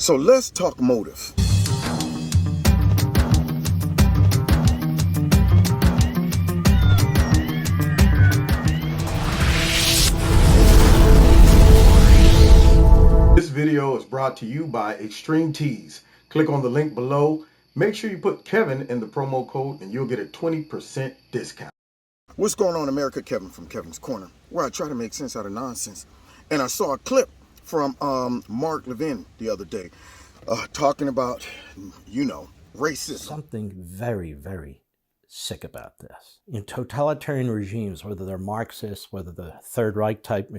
So let's talk motive. This video is brought to you by Extreme Tees. Click on the link below. Make sure you put Kevin in the promo code and you'll get a 20% discount. What's going on, America? Kevin from Kevin's Corner, where I try to make sense out of nonsense. And I saw a clip from Levin the other day talking about, racism. Something very, very sick about this. In totalitarian regimes, whether they're Marxist, whether the Third Reich type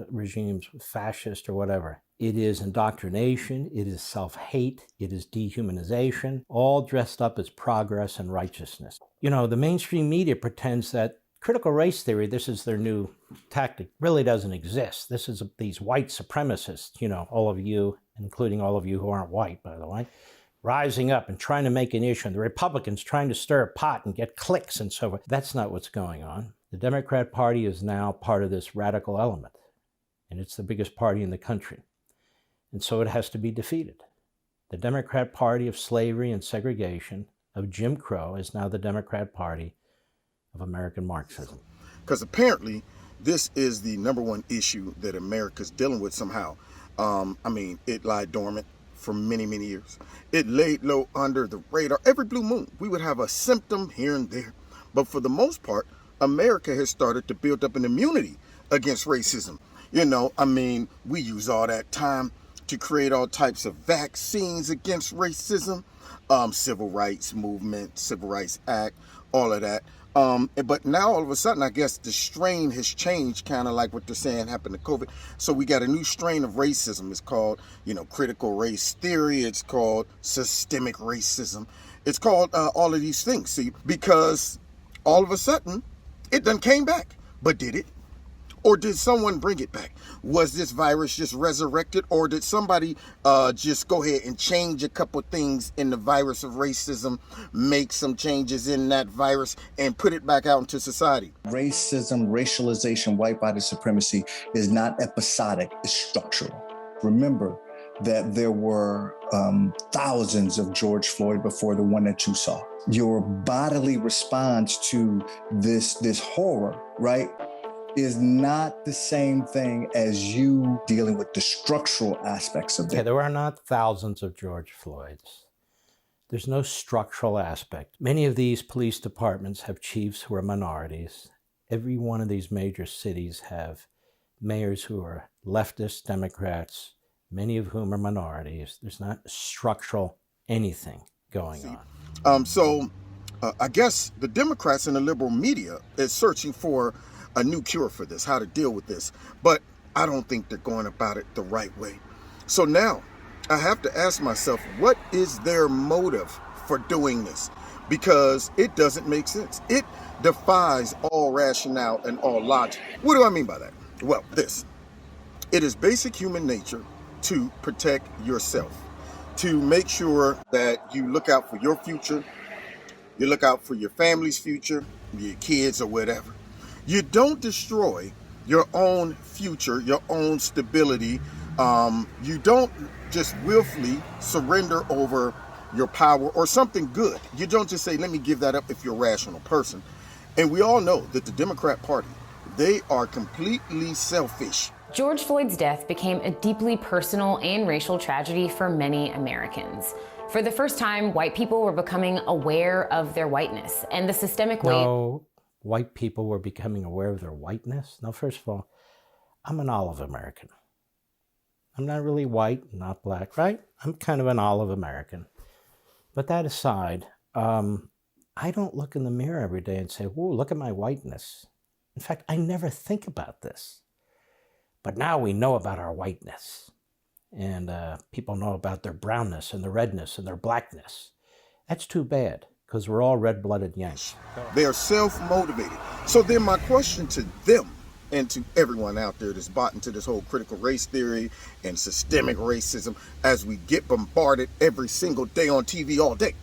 regimes, fascist or whatever, it is indoctrination, it is self-hate, it is dehumanization, all dressed up as progress and righteousness. You know, the mainstream media pretends that critical race theory, this is their new tactic, really doesn't exist. This is these white supremacists, all of you, including all of you who aren't white, by the way, rising up and trying to make an issue, and the Republicans trying to stir a pot and get clicks and so forth. That's not what's going on. The Democrat Party is now part of this radical element, and it's the biggest party in the country. And so it has to be defeated. The Democrat Party of slavery and segregation, of Jim Crow, is now the Democrat Party of American Marxism. Because apparently this is the #1 issue that America's dealing with somehow. It lied dormant for many, many years. It laid low under the radar. Every blue moon, we would have a symptom here and there. But for the most part, America has started to build up an immunity against racism. We use all that time to create all types of vaccines against racism, civil rights movement, civil rights act, all of that. But now all of a sudden, I guess the strain has changed, kind of like what they're saying happened to COVID. So we got a new strain of racism. It's called, critical race theory. It's called systemic racism. It's called all of these things. See, because all of a sudden it done came back. But did it? Or did someone bring it back? Was this virus just resurrected? Or did somebody just go ahead and change a couple things in the virus of racism, make some changes in that virus, and put it back out into society? Racism, racialization, white body supremacy is not episodic, it's structural. Remember that there were thousands of George Floyd before the one that you saw. Your bodily response to this horror, right, is not the same thing as you dealing with the structural aspects of it. Yeah, there are not thousands of George Floyds. There's no structural aspect. Many of these police departments have chiefs who are minorities. Every one of these major cities have mayors who are leftist Democrats, many of whom are minorities. There's not structural anything going on. I guess the Democrats and the liberal media is searching for a new cure for this, how to deal with this. But I don't think they're going about it the right way. So now I have to ask myself, what is their motive for doing this? Because it doesn't make sense. It defies all rationale and all logic. What do I mean by that? Well, it is basic human nature to protect yourself, to make sure that you look out for your future, you look out for your family's future, your kids or whatever. You don't destroy your own future, your own stability. You don't just willfully surrender over your power or something good. You don't just say, let me give that up if you're a rational person. And we all know that the Democrat Party, they are completely selfish. George Floyd's death became a deeply personal and racial tragedy for many Americans. For the first time, white people were becoming aware of their whiteness and the systemic way. No, white people were becoming aware of their whiteness? No, first of all, I'm an olive American. I'm not really white, not black, right? I'm kind of an olive American. But that aside, I don't look in the mirror every day and say, whoa, look at my whiteness. In fact, I never think about this. But now we know about our whiteness. And people know about their brownness and their redness and their blackness. That's too bad, because we're all red-blooded Yanks. They are self-motivated. So then my question to them and to everyone out there that's bought into this whole critical race theory and systemic racism, as we get bombarded every single day on TV all day,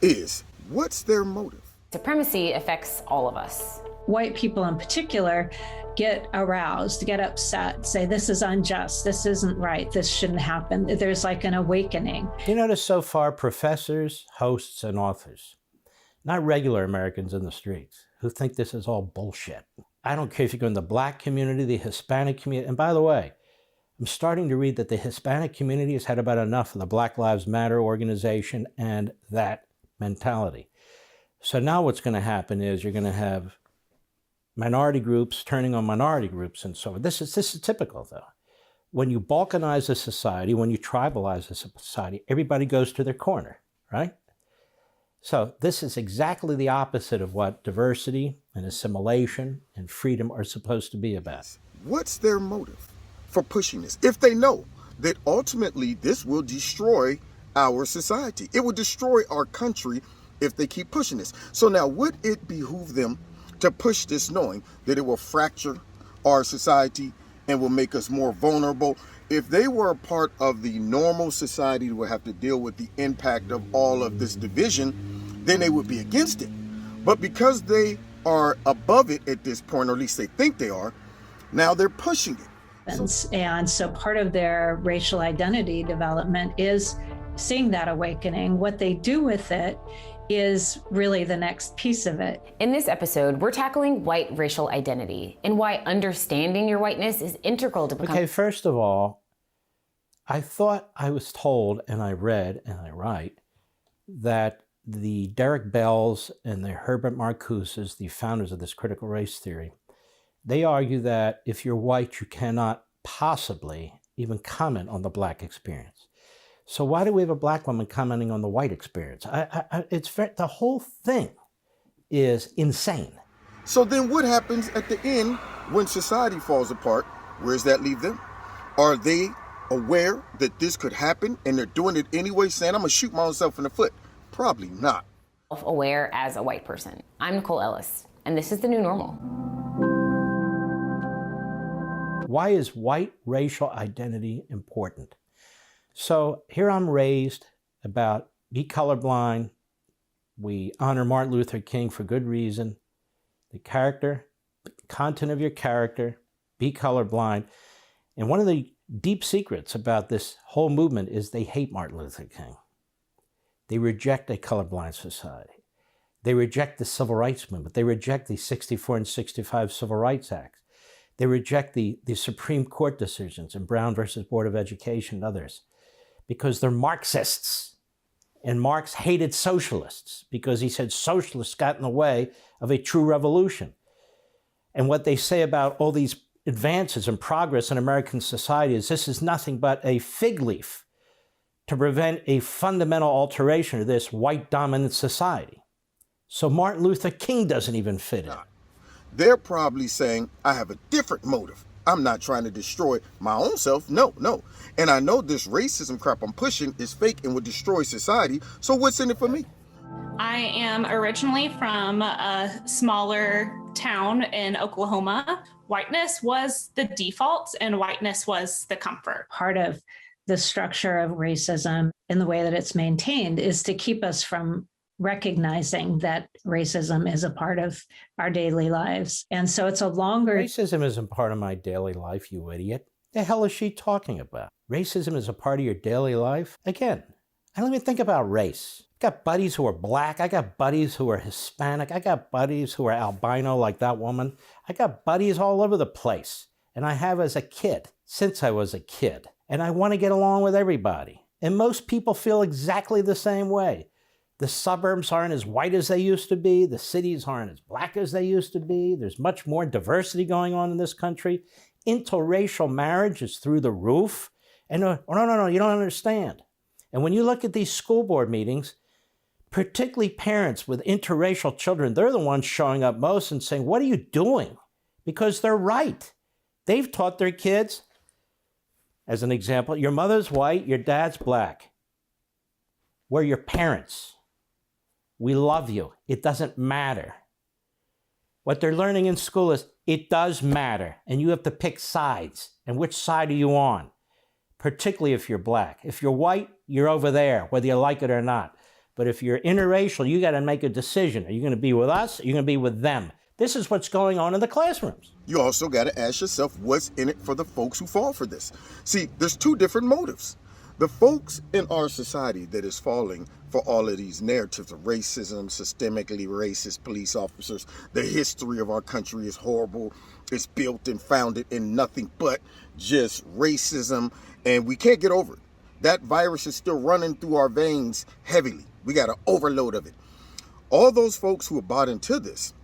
is what's their motive? Supremacy affects all of us. white people in particular get aroused, get upset, say, this is unjust, this isn't right, this shouldn't happen. There's like an awakening. You notice so far professors, hosts, and authors, not regular Americans in the streets, who think this is all bullshit. I don't care if you go in the Black community, the Hispanic community, and by the way, I'm starting to read that the Hispanic community has had about enough of the Black Lives Matter organization and that mentality. So now what's going to happen is you're going to have minority groups turning on minority groups and so on. This is typical, though. When you balkanize a society, when you tribalize a society, everybody goes to their corner, right? So this is exactly the opposite of what diversity and assimilation and freedom are supposed to be about. What's their motive for pushing this? If they know that ultimately this will destroy our society, it will destroy our country if they keep pushing this. So now, would it behoove them to push this knowing that it will fracture our society and will make us more vulnerable? If they were a part of the normal society that would have to deal with the impact of all of this division, then they would be against it. But because they are above it at this point, or at least they think they are, now they're pushing it. And so part of their racial identity development is seeing that awakening. What they do with it is really the next piece of it. In this episode, we're tackling white racial identity and why understanding your whiteness is integral to becoming... Okay, first of all, I thought I was told, and I read, and I write, that the Derek Bells and the Herbert Marcuses, the founders of this critical race theory, they argue that if you're white, you cannot possibly even comment on the Black experience. So why do we have a Black woman commenting on the white experience? The whole thing is insane. So then what happens at the end when society falls apart? Where does that leave them? Are they aware that this could happen and they're doing it anyway, saying, I'm going to shoot myself in the foot? Probably not. Self-aware as a white person. I'm Nicole Ellis, and this is the new normal. Why is white racial identity important? So here I'm raised about be colorblind. We honor Martin Luther King for good reason. The character, the content of your character, be colorblind. And one of the deep secrets about this whole movement is they hate Martin Luther King. They reject a colorblind society. They reject the civil rights movement. They reject the 64 and 65 Civil Rights Acts. They reject the Supreme Court decisions in Brown versus Board of Education and others because they're Marxists. And Marx hated socialists because he said socialists got in the way of a true revolution. And what they say about all these advances and progress in American society is this is nothing but a fig leaf to prevent a fundamental alteration of this white dominant society. So Martin Luther King doesn't even fit in. They're probably saying, I have a different motive. I'm not trying to destroy my own self. No. And I know this racism crap I'm pushing is fake and would destroy society. So what's in it for me? I am originally from a smaller town in Oklahoma. Whiteness was the default and whiteness was the comfort. Part of the structure of racism and the way that it's maintained is to keep us from recognizing that racism is a part of our daily lives. And so it's a longer... Racism isn't part of my daily life, you idiot. The hell is she talking about? Racism is a part of your daily life? Again, I don't even think about race. I got buddies who are Black. I got buddies who are Hispanic. I got buddies who are albino like that woman. I got buddies all over the place. And I have as a kid, since I was a kid. And I want to get along with everybody. And most people feel exactly the same way. The suburbs aren't as white as they used to be. The cities aren't as Black as they used to be. There's much more diversity going on in this country. Interracial marriage is through the roof. And no, you don't understand. And when you look at these school board meetings, particularly parents with interracial children, they're the ones showing up most and saying, what are you doing? Because they're right. They've taught their kids, as an example, your mother's white, your dad's Black. We're your parents. We love you. It doesn't matter. What they're learning in school is it does matter, and you have to pick sides. And which side are you on? Particularly if you're Black. If you're white, you're over there, whether you like it or not. But if you're interracial, you got to make a decision. Are you going to be with us? Or are you going to be with them? This is what's going on in the classrooms. You also got to ask yourself what's in it for the folks who fall for this. See, there's two different motives. The folks in our society that is falling for all of these narratives of racism, systemically racist police officers, the history of our country is horrible. It's built and founded in nothing but just racism, and we can't get over it. That virus is still running through our veins heavily. We got an overload of it. All those folks who have bought into this,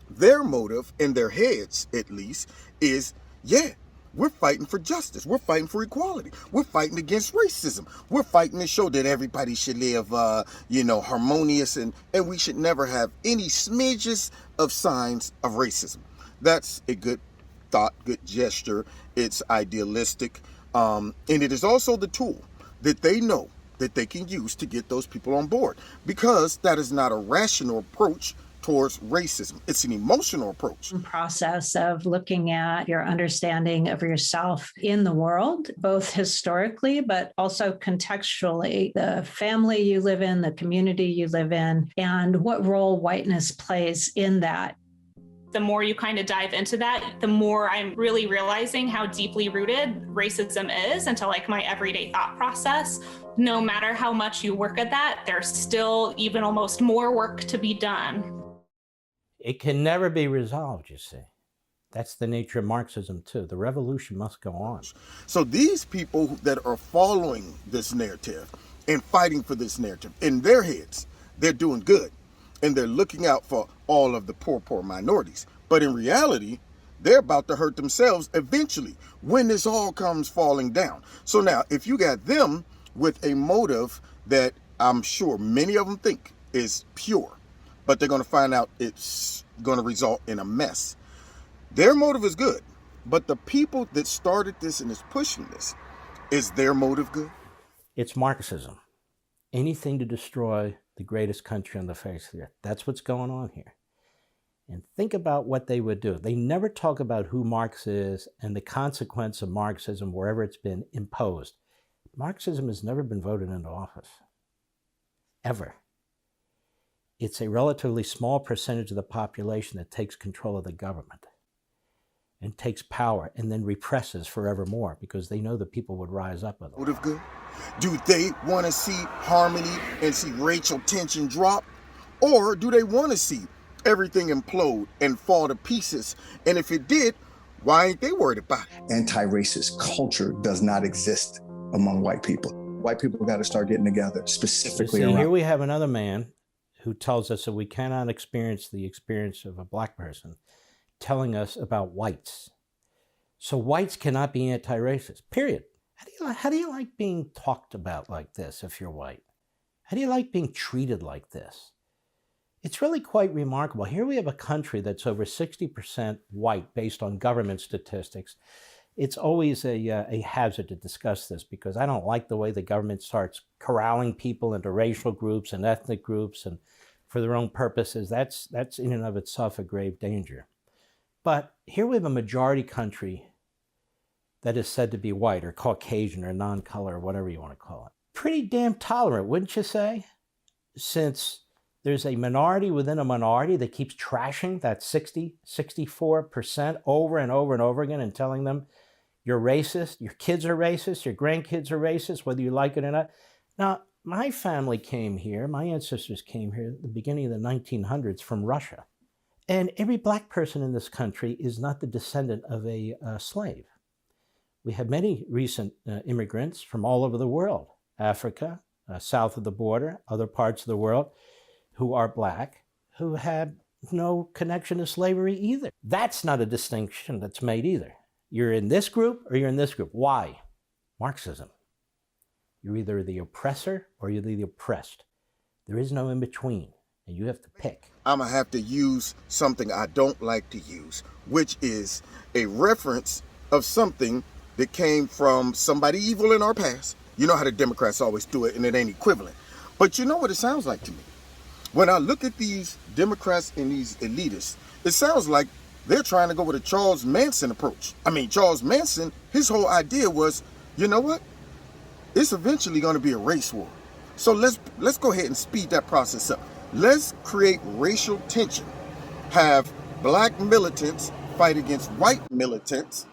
their motive, in their heads at least, is, yeah, we're fighting for justice. We're fighting for equality. We're fighting against racism. We're fighting to show that everybody should live, harmonious, and we should never have any smidges of signs of racism. That's a good thought, good gesture. It's idealistic. And it is also the tool that they know that they can use to get those people on board, because that is not a rational approach towards racism. It's an emotional approach. Process of looking at your understanding of yourself in the world, both historically, but also contextually, the family you live in, the community you live in, and what role whiteness plays in that. The more you kind of dive into that, the more I'm really realizing how deeply rooted racism is into like my everyday thought process. No matter how much you work at that, there's still even almost more work to be done. It can never be resolved, you see. That's the nature of Marxism, too. The revolution must go on. So these people that are following this narrative and fighting for this narrative, in their heads, they're doing good. And they're looking out for all of the poor minorities. But in reality, they're about to hurt themselves eventually when this all comes falling down. So now, if you got them with a motive that I'm sure many of them think is pure, but they're going to find out it's going to result in a mess. Their motive is good, but the people that started this and is pushing this, is their motive good? It's Marxism. Anything to destroy the greatest country on the face of the earth. That's what's going on here. And think about what they would do. They never talk about who Marx is and the consequence of Marxism wherever it's been imposed. Marxism has never been voted into office. Ever. It's a relatively small percentage of the population that takes control of the government and takes power and then represses forevermore because they know the people would rise up with them. Motive good? Do they want to see harmony and see racial tension drop? Or do they want to see everything implode and fall to pieces? And if it did, why ain't they worried about it? Anti-racist culture does not exist among white people. White people got to start getting together, specifically around. Here we have another man who tells us that we cannot experience the experience of a black person, telling us about whites. So whites cannot be anti-racist, period. How do you like being talked about like this if you're white? How do you like being treated like this? It's really quite remarkable. Here we have a country that's over 60% white based on government statistics. It's always a hazard to discuss this because I don't like the way the government starts corralling people into racial groups and ethnic groups and for their own purposes. That's in and of itself a grave danger. But here we have a majority country that is said to be white or Caucasian or non-color or whatever you want to call it. Pretty damn tolerant, wouldn't you say? Since there's a minority within a minority that keeps trashing that 64% over and over and over again and telling them you're racist, your kids are racist, your grandkids are racist, whether you like it or not. Now, my family came here, my ancestors came here at the beginning of the 1900s from Russia. And every black person in this country is not the descendant of a slave. We have many recent immigrants from all over the world, Africa, south of the border, other parts of the world, who are black, who have no connection to slavery either. That's not a distinction that's made either. You're in this group or you're in this group. Why? Marxism. You're either the oppressor or you're the oppressed. There is no in between, and you have to pick. I'm going to have to use something I don't like to use, which is a reference of something that came from somebody evil in our past. You know how the Democrats always do it, and it ain't equivalent. But you know what it sounds like to me? When I look at these Democrats and these elitists, it sounds like they're trying to go with a Charles Manson approach. I mean, Charles Manson, his whole idea was, you know what? It's eventually going to be a race war. So let's go ahead and speed that process up. Let's create racial tension. Have black militants fight against white militants.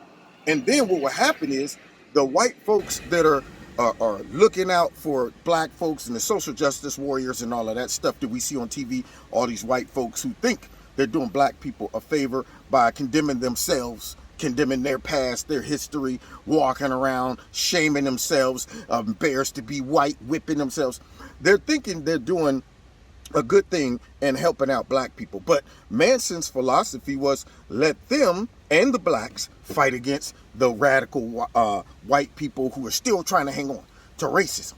And then what will happen is the white folks that are looking out for black folks and the social justice warriors and all of that stuff that we see on TV, all these white folks who think they're doing black people a favor by condemning themselves, condemning their past, their history, walking around, shaming themselves, embarrassed to be white, whipping themselves. They're thinking they're doing a good thing and helping out black people. But Manson's philosophy was let them and the blacks fight against the radical white people who are still trying to hang on to racism.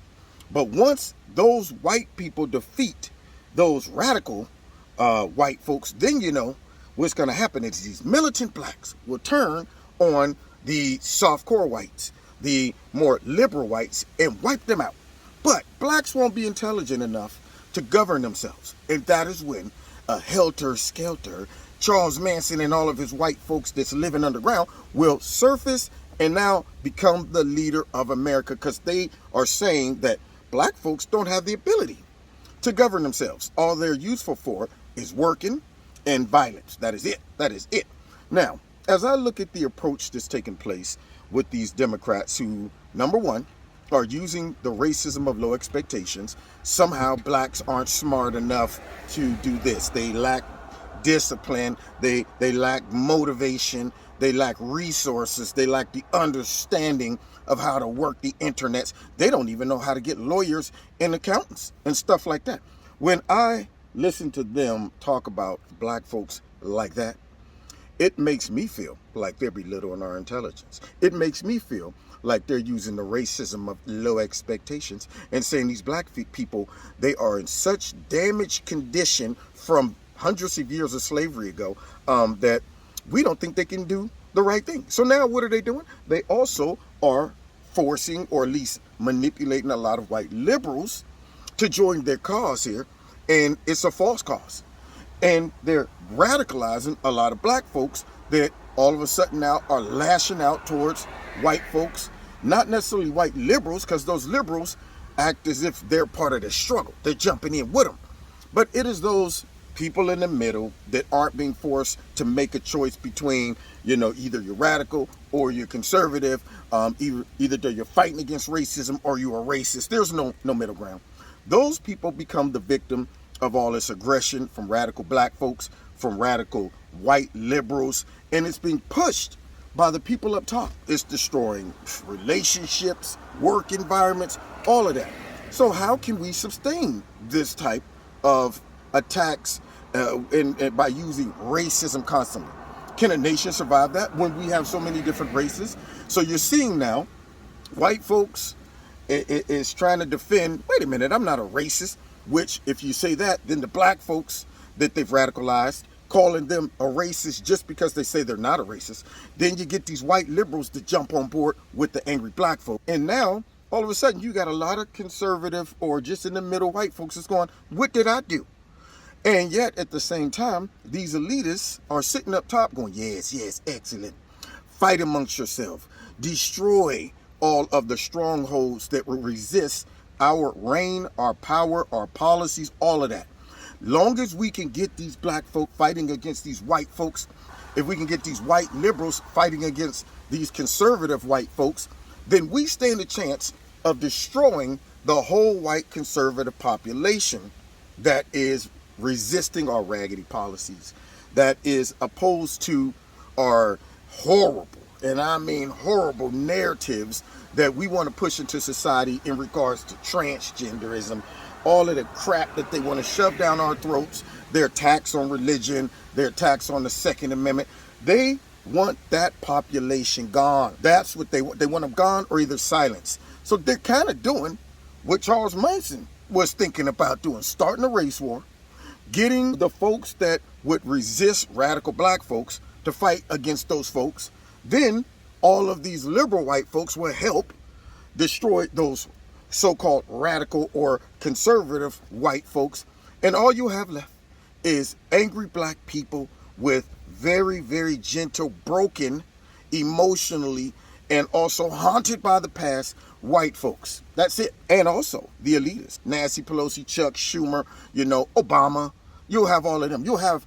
But once those white people defeat those radical white folks, then you know what's going to happen is these militant blacks will turn on the softcore whites, the more liberal whites, and wipe them out. But blacks won't be intelligent enough to govern themselves. And that is when a helter-skelter, Charles Manson and all of his white folks that's living underground will surface and now become the leader of America, because they are saying that black folks don't have the ability to govern themselves. All they're useful for is working and violence. That is it. That is it. Now, as I look at the approach that's taking place with these Democrats who, number one, are using the racism of low expectations. Somehow blacks aren't smart enough to do this. They lack discipline. They lack motivation. They lack resources. They lack the understanding of how to work the internets. They don't even know how to get lawyers and accountants and stuff like that. When I listen to them talk about black folks like that, it makes me feel like they're belittling our intelligence. It makes me feel like they're using the racism of low expectations and saying these black people, they are in such damaged condition from hundreds of years of slavery ago that we don't think they can do the right thing. So now what are they doing? They also are forcing, or at least manipulating, a lot of white liberals to join their cause here. And it's a false cause. And they're radicalizing a lot of black folks that all of a sudden now are lashing out towards white folks. Not necessarily white liberals, because those liberals act as if they're part of the struggle. They're jumping in with them. But it is those people in the middle that aren't being forced to make a choice between, you know, either you're radical or you're conservative, either you're fighting against racism or you're a racist. There's no middle ground. Those people become the victim of all this aggression from radical black folks, from radical white liberals, and it's being pushed by the people up top. It's destroying relationships, work environments, all of that. So how can we sustain this type of attacks and by using racism constantly? Can a nation survive that when we have so many different races? So you're seeing now white folks is trying to defend, wait a minute, I'm not a racist, which if you say that, then the black folks that they've radicalized, calling them a racist just because they say they're not a racist, then you get these white liberals to jump on board with the angry black folk. And now, all of a sudden, you got a lot of conservative or just in the middle white folks that's going, what did I do? And yet, at the same time, these elitists are sitting up top going, yes, yes, excellent. Fight amongst yourself. Destroy all of the strongholds that will resist our reign, our power, our policies, all of that. Long as we can get these black folk fighting against these white folks, if we can get these white liberals fighting against these conservative white folks, then we stand a chance of destroying the whole white conservative population that is resisting our raggedy policies, that is opposed to our horrible, and I mean horrible, narratives that we want to push into society in regards to transgenderism, all of the crap that they want to shove down our throats, their attacks on religion, their attacks on the Second Amendment. They want that population gone. That's what they want. They want them gone or either silenced. So they're kind of doing what Charles Manson was thinking about doing, starting a race war, getting the folks that would resist radical black folks to fight against those folks. Then all of these liberal white folks will help destroy those so-called radical or conservative white folks. And all you have left is angry black people with very, very gentle, broken, emotionally, and also haunted by the past white folks. That's it. And also the elitists, Nancy Pelosi, Chuck Schumer, Obama. You'll have all of them. You'll have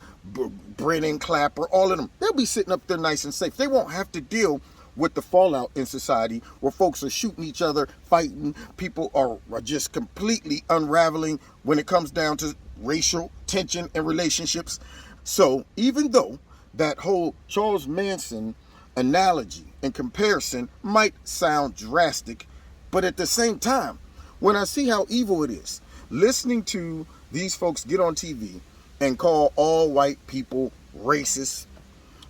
Brennan, Clapper, all of them. They'll be sitting up there nice and safe. They won't have to deal with the fallout in society where folks are shooting each other, fighting. People are just completely unraveling when it comes down to racial tension and relationships. So even though that whole Charles Manson analogy and comparison might sound drastic, but at the same time, when I see how evil it is, listening to these folks get on TV and call all white people racist,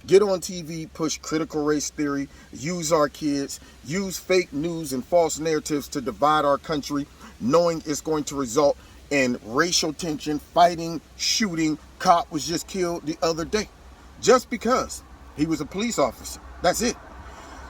get on TV, push critical race theory, use our kids, use fake news and false narratives to divide our country, knowing it's going to result in racial tension, fighting, shooting. Cop was just killed the other day just because he was a police officer. That's it.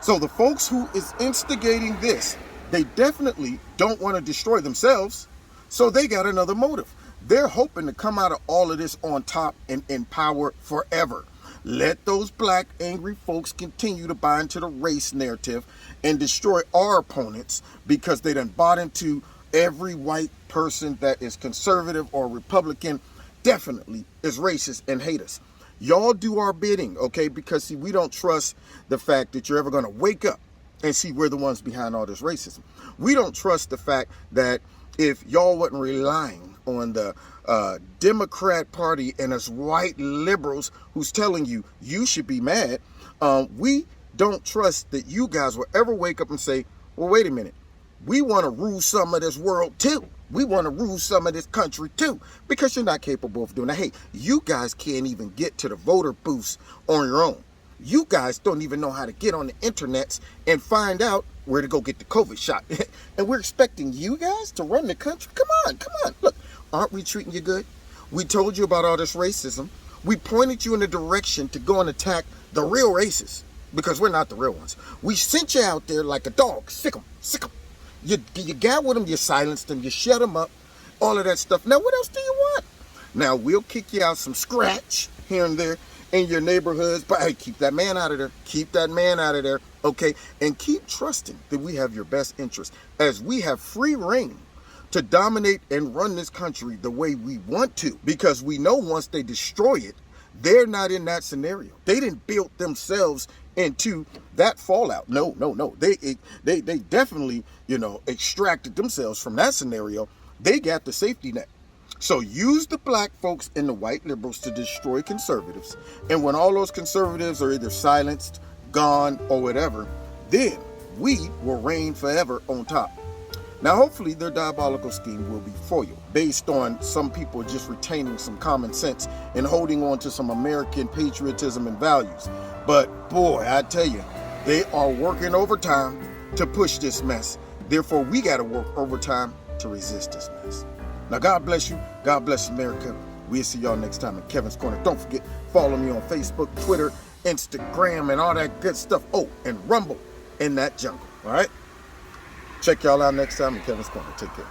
So the folks who is instigating this, they definitely don't want to destroy themselves, so they got another motive. They're hoping to come out of all of this on top and in power forever. Let those black angry folks continue to buy into the race narrative and destroy our opponents because they done bought into every white person that is conservative or Republican definitely is racist and hate us. Y'all do our bidding, okay? Because see, we don't trust the fact that you're ever going to wake up and see we're the ones behind all this racism. We don't trust the fact that if y'all wasn't relying on the Democrat Party and us white liberals who's telling you you should be mad, we don't trust that you guys will ever wake up and say, well, wait a minute, we want to rule some of this world too. We want to rule some of this country too, because you're not capable of doing that. Hey, you guys can't even get to the voter booths on your own. You guys don't even know how to get on the internets and find out where to go get the COVID shot. And we're expecting you guys to run the country? Come on. Look, aren't we treating you good? We told you about all this racism. We pointed you in the direction to go and attack the real racists, because we're not the real ones. We sent you out there like a dog. Sick 'em. You got with them, you silenced them, you shut them up, all of that stuff. Now, what else do you want? Now, we'll kick you out some scratch here and there in your neighborhoods, but hey, keep that man out of there. Keep that man out of there, okay? And keep trusting that we have your best interest, as we have free reign to dominate and run this country the way we want to, because we know once they destroy it, they're not in that scenario. They didn't build themselves into that fallout. No. They definitely, extracted themselves from that scenario. They got the safety net. So use the black folks and the white liberals to destroy conservatives. And when all those conservatives are either silenced, gone, or whatever, then we will reign forever on top. Now, hopefully their diabolical scheme will be foiled based on some people just retaining some common sense and holding on to some American patriotism and values. But boy, I tell you, they are working overtime to push this mess. Therefore, we got to work overtime to resist this mess. Now, God bless you. God bless America. We'll see y'all next time in Kevin's Corner. Don't forget, follow me on Facebook, Twitter, Instagram, and all that good stuff. Oh, and Rumble in that jungle. All right? Check y'all out next time in Kevin's Corner. Take care.